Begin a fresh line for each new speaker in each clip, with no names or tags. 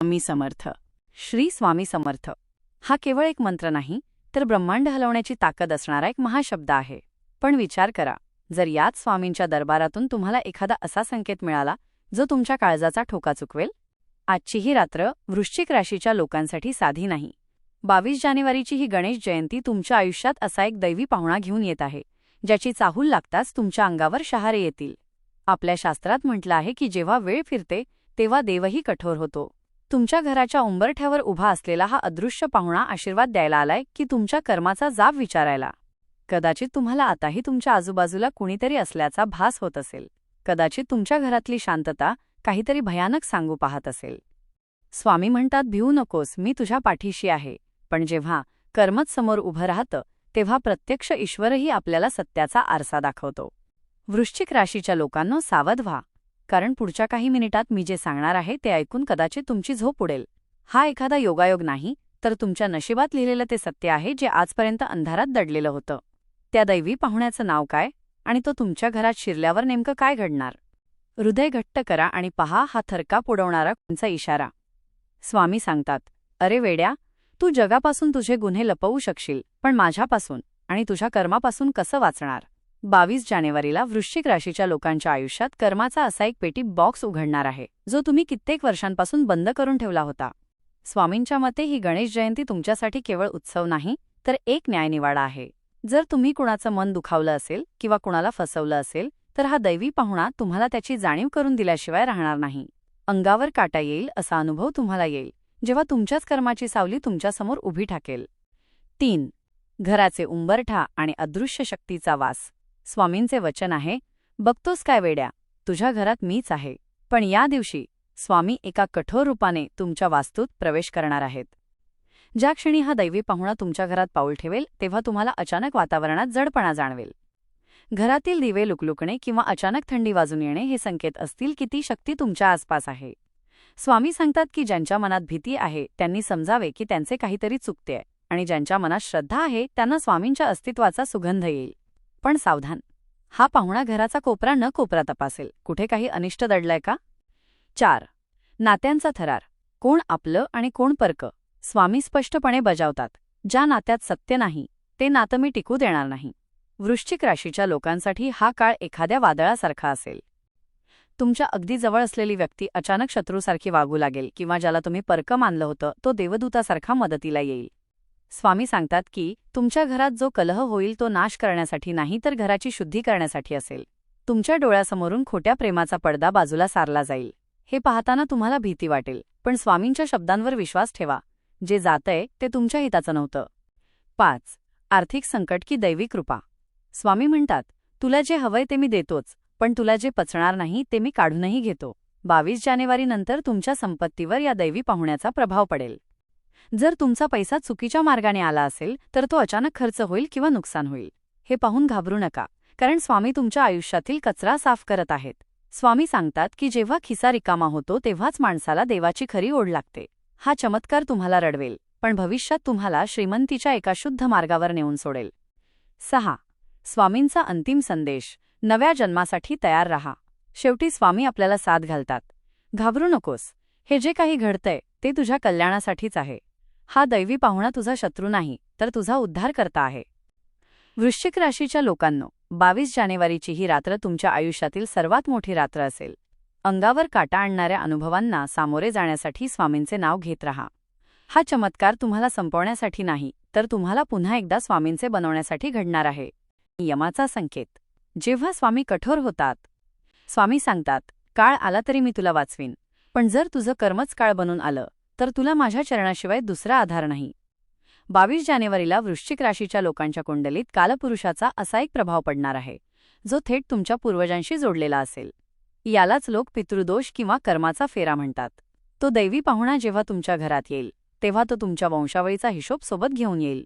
स्वामी समर्थ. श्री स्वामी समर्थ हा केवळ एक मंत्र नाही, तर ब्रह्मांड हलवण्याची ताकद असणारा एक महाशब्द आहे. पण विचार करा, जर याच स्वामींच्या दरबारातून तुम्हाला एखादा असा संकेत मिळाला जो तुमच्या काळजाचा ठोका चुकवेल. आजची ही रात्र वृश्चिक राशीच्या लोकांसाठी साधी नाही. 22 जानेवारीची ही गणेश जयंती तुमच्या आयुष्यात असा एक दैवी पाहुणा घेऊन येत आहे, ज्याची चाहूल लागताच तुमच्या अंगावर शहारे येतील. आपल्या शास्त्रात म्हटलं आहे की जेव्हा वेळ फिरते तेव्हा देवही कठोर होतो. तुमच्या घराच्या उंबरठ्यावर उभा असलेला हा अदृश्य पाहुणा आशीर्वाद द्यायला आलाय की तुमच्या कर्माचा जाब विचारायला. कदाचित तुम्हाला आताही तुमच्या आजूबाजूला कुणीतरी असल्याचा भास होत असेल. कदाचित तुमच्या घरातली शांतता काहीतरी भयानक सांगू पाहत असेल. स्वामी म्हणतात, भिवू नकोस, मी तुझ्या पाठीशी आहे. पण जेव्हा कर्मच समोर उभं राहतं तेव्हा प्रत्यक्ष ईश्वरही आपल्याला सत्याचा आरसा दाखवतो. वृश्चिक राशीच्या लोकांनो, सावध व्हा, कारण पुढच्या काही मिनिटात मी जे सांगणार आहे ते ऐकून कदाचित तुमची झोप उडेल. हा एखादा योगायोग नाही, तर तुमच्या नशिबात लिहिलेलं ते सत्य आहे जे आजपर्यंत अंधारात दडलेलं होतं. त्या दैवी पाहुण्याचं नाव काय आणि तो तुमच्या घरात शिरल्यावर नेमकं काय घडणार? हृदय घट्ट करा आणि पहा हा थरकाप उडवणारा कोणचा इशारा. स्वामी सांगतात, अरे वेड्या, तू जगापासून तुझे गुन्हे लपवू शकशील, पण माझ्यापासून आणि तुझ्या कर्मापासून कसं वाचणार? 22 जानेवारीला वृश्चिक राशीच्या लोकांच्या आयुष्यात कर्माचा असा एक पेटी बॉक्स उघडणार आहे, जो तुम्ही कित्येक वर्षांपासून बंद करून ठेवला होता. स्वामींच्या मते ही गणेश जयंती तुमच्यासाठी केवळ उत्सव नाही, तर एक न्यायनिवाडा आहे. जर तुम्ही कुणाचं मन दुखावलं असेल किंवा कुणाला फसवलं असेल, तर हा दैवी पाहुणा तुम्हाला त्याची जाणीव करून दिल्याशिवाय राहणार नाही. अंगावर काटा येईल असा अनुभव तुम्हाला येईल, जेव्हा तुमच्याच कर्माची सावली तुमच्यासमोर उभी ठाकेल. 3. घराचे उंबरठा आणि अदृश्य शक्तीचा वास. स्वामींचे वचन आहे, बघतोस काय वेड्या, तुझ्या घरात मीच आहे. पण या दिवशी स्वामी एका कठोर रूपाने तुमच्या वास्तूत प्रवेश करणार आहेत. ज्या क्षणी हा दैवी पाहुणा तुमच्या घरात पाऊल ठेवेल तेव्हा तुम्हाला अचानक वातावरणात जडपणा जाणवेल. घरातील दिवे लुकलुकणे किंवा अचानक थंडी वाजून येणे हे संकेत असतील की ती शक्ती तुमच्या आसपास आहे. स्वामी सांगतात की ज्यांच्या मनात भीती आहे त्यांनी समजावे की त्यांचे काहीतरी चुकतेय, आणि ज्यांच्या मनात श्रद्धा आहे त्यांना स्वामींच्या अस्तित्वाचा सुगंध येईल. पण सावधान, हा पाहुणा घराचा कोपरा न कोपरा तपासेल, कुठे काही अनिष्ट दडलंय का? 4. नात्यांचा थरार. कोण आपलं आणि कोण परक. स्वामी स्पष्टपणे बजावतात, ज्या नात्यात सत्य नाही ते नातं मी टिकू देणार नाही. वृश्चिक राशीच्या लोकांसाठी हा काळ एखाद्या वादळासारखा असेल. तुमच्या अगदी जवळ असलेली व्यक्ती अचानक शत्रूसारखी वागू लागेल, किंवा ज्याला तुम्ही परक मानलं होतं तो देवदूतासारखा मदतीला येईल. स्वामी सांगतात की तुमच्या घरात जो कलह होईल तो नाश करण्यासाठी नाही, तर घराची शुद्धी करण्यासाठी असेल. तुमच्या डोळ्यासमोरून खोट्या प्रेमाचा पडदा बाजूला सारला जाईल. हे पाहताना तुम्हाला भीती वाटेल, पण स्वामींच्या शब्दांवर विश्वास ठेवा, जे जातंय ते तुमच्या हिताचं नव्हतं. 5. आर्थिक संकट की दैवी कृपा. स्वामी म्हणतात, तुला जे हवंय ते मी देतोच, पण तुला जे पचणार नाही ते मी काढूनही घेतो. 22 जानेवारीनंतर तुमच्या संपत्तीवर या दैवी पाहुण्याचा प्रभाव पडेल. जर तुमचा पैसा चुकीच्या मार्गाने आला असेल तर तो अचानक खर्च होईल किंवा नुकसान होईल. हे पाहून घाबरू नका, कारण स्वामी तुमच्या आयुष्यातील कचरा साफ करत आहेत. स्वामी सांगतात की जेव्हा खिसा रिकामा होतो तेव्हाच माणसाला देवाची खरी ओढ लागते. हा चमत्कार तुम्हाला रडवेल, पण भविष्यात तुम्हाला श्रीमंतीच्या एका शुद्ध मार्गावर नेऊन सोडेल. 6. स्वामींचा अंतिम संदेश. नव्या जन्मासाठी तयार रहा. शेवटी स्वामी आपल्याला साथ घालतात. घाबरू नकोस, हे जे काही घडतंय ते तुझ्या कल्याणासाठीच आहे. हा दैवी पाहुणा तुझा शत्रू नाही, तर तुझा उद्धार करता आहे. वृश्चिक राशीच्या लोकांनो, 22 जानेवारीची ही रात्र तुमच्या आयुष्यातील सर्वात मोठी रात्र असेल. अंगावर काटा आणणाऱ्या अनुभवांना सामोरे जाण्यासाठी स्वामींचे नाव घेत रहा. हा चमत्कार तुम्हाला संपवण्यासाठी नाही, तर तुम्हाला पुन्हा एकदा स्वामींचे बनवण्यासाठी घडणार आहे. यमाचा संकेत. जेव्हा स्वामी कठोर होतात, स्वामी सांगतात, काळ आला तरी मी तुला वाचवीन, पण जर तुझं कर्मच काळ बनून आलं तर तुला माझ्या चरणाशिवाय दुसरा आधार नाही. 22 जानेवारीला वृश्चिक राशीच्या लोकांच्या कुंडलीत कालपुरुषाचा असा एक प्रभाव पडणार आहे, जो थेट तुमच्या पूर्वजांशी जोडलेला असेल. यालाच लोक पितृदोष किंवा कर्माचा फेरा म्हणतात. तो दैवी पाहुणा जेव्हा तुमच्या घरात येईल तेव्हा तो तुमच्या वंशावळीचा हिशोब सोबत घेऊन येईल.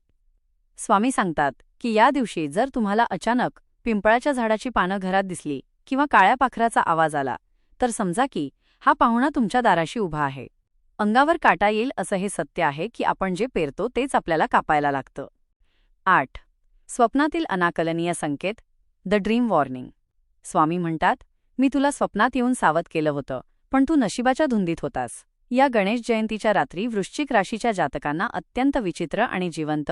स्वामी सांगतात की या दिवशी जर तुम्हाला अचानक पिंपळाच्या झाडाची पानं घरात दिसली किंवा काळ्या पाखराचा आवाज आला, तर समजा की हा पाहुणा तुमच्या दाराशी उभा आहे. अंगावर काटा येईल असं हे सत्य आहे की आपण जे पेरतो तेच आपल्याला कापायला लागतं. 8. स्वप्नातील अनाकलनीय संकेत. The dream warning. स्वामी म्हणतात, मी तुला स्वप्नात येऊन सावध केलं होतं, पण तू नशिबाच्या धुंदीत होतास. या गणेश जयंतीच्या रात्री वृश्चिक राशीच्या जातकांना अत्यंत विचित्र आणि जिवंत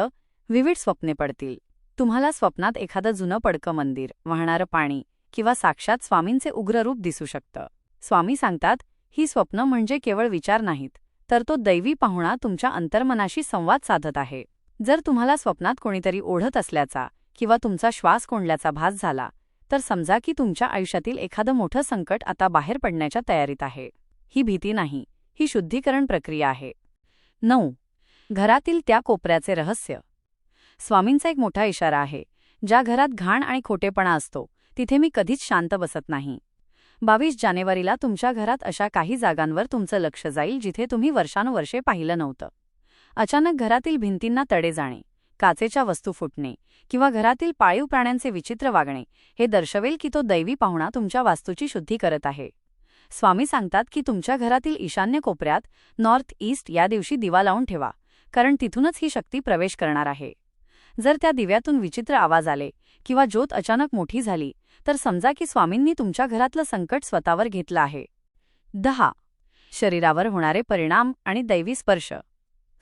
विविध स्वप्ने पडतील. तुम्हाला स्वप्नात एखादं जुनं पडकं मंदिर, वाहणारं पाणी किंवा साक्षात स्वामींचे उग्र रूप दिसू शकतं. स्वामी सांगतात, ही स्वप्न म्हणजे केवळ विचार नाहीत, तर तो दैवी पाहुणा तुमच्या अंतर्मनाशी संवाद साधत आहे. जर तुम्हाला स्वप्नात कोणीतरी ओढत असल्याचा किंवा तुमचा श्वास कोंडल्याचा भास झाला, तर समजा की तुमच्या आयुष्यातील एखादं मोठं संकट आता बाहेर पडण्याच्या तयारीत आहे. ही भीती नाही, ही शुद्धीकरण प्रक्रिया आहे. 9. घरातील त्या कोपऱ्याचे रहस्य. स्वामींचा एक मोठा इशारा आहे, ज्या घरात घाण आणि खोटेपणा असतो तिथे मी कधीच शांत बसत नाही. 22 जानेवारीला तुमच्या घरात अशा काही जागांवर तुमचं लक्ष जाईल जिथे तुम्ही वर्षानुवर्षे पाहिलं नव्हतं. अचानक घरातील भिंतींना तडे जाणे, काचेच्या वस्तू फुटणे किंवा घरातील पाळीव प्राण्यांचे विचित्र वागणे हे दर्शवेल की तो दैवी पाहुणा तुमच्या वास्तूची शुद्धी करत आहे. स्वामी सांगतात की तुमच्या घरातील ईशान्य कोपऱ्यात नॉर्थ ईस्ट या दिवशी दिवा लावून ठेवा, कारण तिथूनच ही शक्ती प्रवेश करणार आहे. जर त्या दिव्यातून विचित्र आवाज आले किंवा ज्योत अचानक मोठी झाली, तर समजा की स्वामींनी तुमच्या घरातलं संकट स्वतःवर घेतलं आहे. 10. शरीरावर होणारे परिणाम आणि दैवी स्पर्श.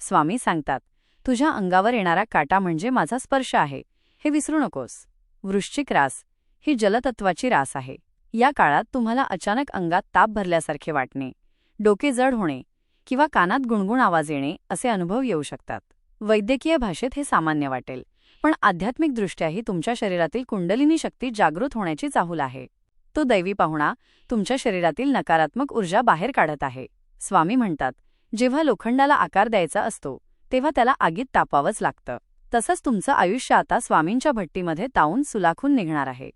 स्वामी सांगतात, तुझ्या अंगावर येणारा काटा म्हणजे माझा स्पर्श आहे, हे विसरू नकोस. वृश्चिक रास ही जलतत्वाची रास आहे. या काळात तुम्हाला अचानक अंगात ताप भरल्यासारखे वाटणे, डोके जड होणे किंवा कानात गुणगुण आवाज येणे असे अनुभव येऊ शकतात. वैद्यकीय भाषेत हे सामान्य वाटेल, पण आध्यात्मिकदृष्ट्याही तुमच्या शरीरातील कुंडलिनी शक्ती जागृत होण्याची चाहूल आहे. तो दैवी पाहुणा तुमच्या शरीरातील नकारात्मक ऊर्जा बाहेर काढत आहे. स्वामी म्हणतात, जेव्हा लोखंडाला आकार द्यायचा असतो तेव्हा त्याला आगीत तापवावंच लागतं. तसंच तुमचं आयुष्य आता स्वामींच्या भट्टीमध्ये तावून सुलाखून निघणार आहे.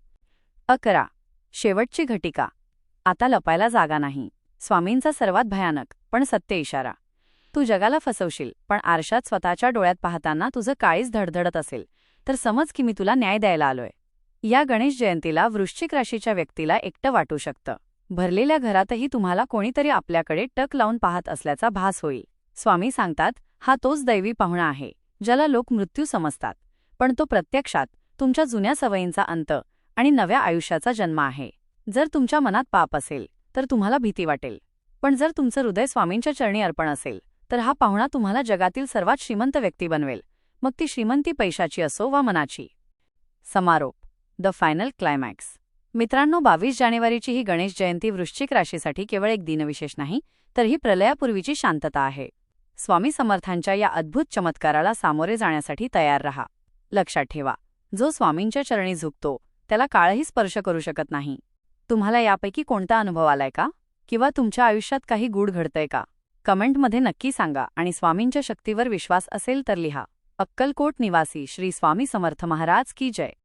11. शेवटची घटिका. आता लपायला जागा नाही. स्वामींचा सर्वात भयानक पण सत्य इशारा. तू जगाला फसवशील, पण आरशात स्वतःच्या डोळ्यात पाहताना तुझं काळीच धडधडत असेल, तर समज की मी तुला न्याय द्यायला आलोय. या गणेश जयंतीला वृश्चिक राशीच्या व्यक्तीला एकटं वाटू शकतं. भरलेल्या घरातही तुम्हाला कोणीतरी आपल्याकडे टक लावून पाहत असल्याचा भास होईल. स्वामी सांगतात, हा तोच दैवी पाहुणा आहे ज्याला लोक मृत्यू समजतात, पण तो प्रत्यक्षात तुमच्या जुन्या सवयींचा अंत आणि नव्या आयुष्याचा जन्म आहे. जर तुमच्या मनात पाप असेल तर तुम्हाला भीती वाटेल, पण जर तुमचं हृदय स्वामींच्या चरणी अर्पण असेल तर हा पाहुणा तुम्हाला जगातील सर्वात श्रीमंत व्यक्ती बनवेल, मग ती श्रीमंती पैशाची असो वा मनाची. समारोप. The final climax. मित्रांनो, 22 जानेवारीची ही गणेश जयंती वृश्चिक राशीसाठी केवळ एक दिनविशेष नाही, तर ही प्रलयापूर्वीची शांतता आहे. स्वामी समर्थांच्या या अद्भुत चमत्काराला सामोरे जाण्यासाठी तयार रहा. लक्षात ठेवा, जो स्वामींच्या चरणी झुकतो त्याला काळही स्पर्श करू शकत नाही. तुम्हाला यापैकी कोणता अनुभव आलाय का? किंवा तुमच्या आयुष्यात काही गूढ घडतंय का? कमेंटमध्ये नक्की सांगा आणि स्वामींच्या शक्तीवर विश्वास असेल तर लिहा. अक्कलकोट निवासी श्री स्वामी समर्थ महाराज की जय.